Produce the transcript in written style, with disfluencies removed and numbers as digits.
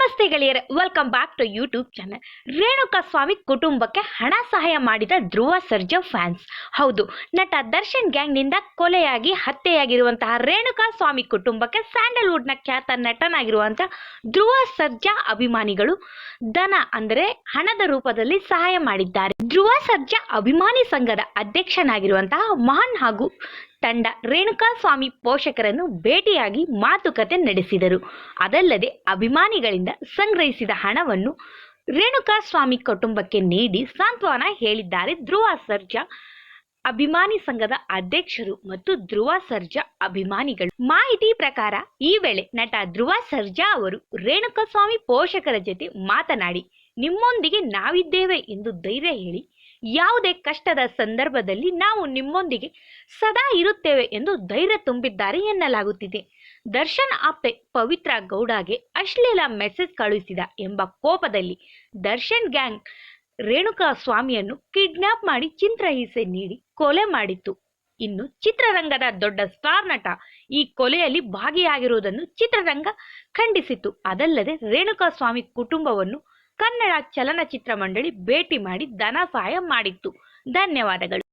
ನಮಸ್ತೆ ಗೆಳೆಯರೆ, welcome back to YouTube channel. Renuka Swamy ಕುಟುಂಬಕ್ಕೆ ಹಣ ಸಹಾಯ ಮಾಡಿದ ಧ್ರುವ ಸರ್ಜಾ ಫ್ಯಾನ್ಸ್. ಹೌದು, ನಟ ದರ್ಶನ್ ಗ್ಯಾಂಗ್ನಿಂದ ಕೊಲೆಯಾಗಿ ಹತ್ಯೆಯಾಗಿರುವಂತಹ ರೇಣುಕಾ ಸ್ವಾಮಿ ಕುಟುಂಬಕ್ಕೆ ಸ್ಯಾಂಡಲ್ವುಡ್ನ ಖ್ಯಾತ ನಟನಾಗಿರುವಂತಹ ಧ್ರುವ ಸರ್ಜಾ ಅಭಿಮಾನಿಗಳು ಧನ ಅಂದರೆ ಹಣದ ರೂಪದಲ್ಲಿ ಸಹಾಯ ಮಾಡಿದ್ದಾರೆ. ಧ್ರುವ ಸರ್ಜಾ ಅಭಿಮಾನಿ ಸಂಘದ ಅಧ್ಯಕ್ಷನಾಗಿರುವಂತಹ ಮಹಾನ್ ಹಾಗೂ ತಂಡ ರೇಣುಕಾ ಸ್ವಾಮಿ ಪೋಷಕರನ್ನು ಭೇಟಿಯಾಗಿ ಮಾತುಕತೆ ನಡೆಸಿದರು. ಅದಲ್ಲದೆ ಅಭಿಮಾನಿಗಳಿಂದ ಸಂಗ್ರಹಿಸಿದ ಹಣವನ್ನು ರೇಣುಕಾ ಸ್ವಾಮಿ ಕುಟುಂಬಕ್ಕೆ ನೀಡಿ ಸಾಂತ್ವನ ಹೇಳಿದ್ದಾರೆ ಧ್ರುವ ಸರ್ಜಾ ಅಭಿಮಾನಿ ಸಂಘದ ಅಧ್ಯಕ್ಷರು ಮತ್ತು ಧ್ರುವ ಸರ್ಜಾ ಅಭಿಮಾನಿಗಳು. ಮಾಹಿತಿ ಪ್ರಕಾರ ಈ ವೇಳೆ ನಟ ಧ್ರುವ ಸರ್ಜಾ ಅವರು ರೇಣುಕಾ ಸ್ವಾಮಿ ಪೋಷಕರ ಜೊತೆ ಮಾತನಾಡಿ, ನಿಮ್ಮೊಂದಿಗೆ ನಾವಿದ್ದೇವೆ ಎಂದು ಧೈರ್ಯ ಹೇಳಿ, ಯಾವುದೇ ಕಷ್ಟದ ಸಂದರ್ಭದಲ್ಲಿ ನಾವು ನಿಮ್ಮೊಂದಿಗೆ ಸದಾ ಇರುತ್ತೇವೆ ಎಂದು ಧೈರ್ಯ ತುಂಬಿದ್ದಾರೆ ಎನ್ನಲಾಗುತ್ತಿದೆ. ದರ್ಶನ್ ಆಪ್ತೆ ಪವಿತ್ರ ಗೌಡಗೆ ಅಶ್ಲೀಲ ಮೆಸೇಜ್ ಕಳುಹಿಸಿದ ಎಂಬ ಕೋಪದಲ್ಲಿ ದರ್ಶನ್ ಗ್ಯಾಂಗ್ ರೇಣುಕಾ ಸ್ವಾಮಿಯನ್ನು ಕಿಡ್ನಾಪ್ ಮಾಡಿ ಚಿತ್ರಹಿಂಸೆ ನೀಡಿ ಕೊಲೆ ಮಾಡಿತ್ತು. ಇನ್ನು ಚಿತ್ರರಂಗದ ದೊಡ್ಡ ಸ್ಟಾರ್ ನಟ ಈ ಕೊಲೆಯಲ್ಲಿ ಭಾಗಿಯಾಗಿರುವುದನ್ನು ಚಿತ್ರರಂಗ ಖಂಡಿಸಿತು. ಅದಲ್ಲದೆ ರೇಣುಕಾ ಸ್ವಾಮಿ ಕುಟುಂಬವನ್ನು ಕನ್ನಡ ಚಲನಚಿತ್ರ ಮಂಡಳಿ ಭೇಟಿ ಮಾಡಿ ಧನ ಸಹಾಯ ಮಾಡಿತ್ತು. ಧನ್ಯವಾದಗಳು.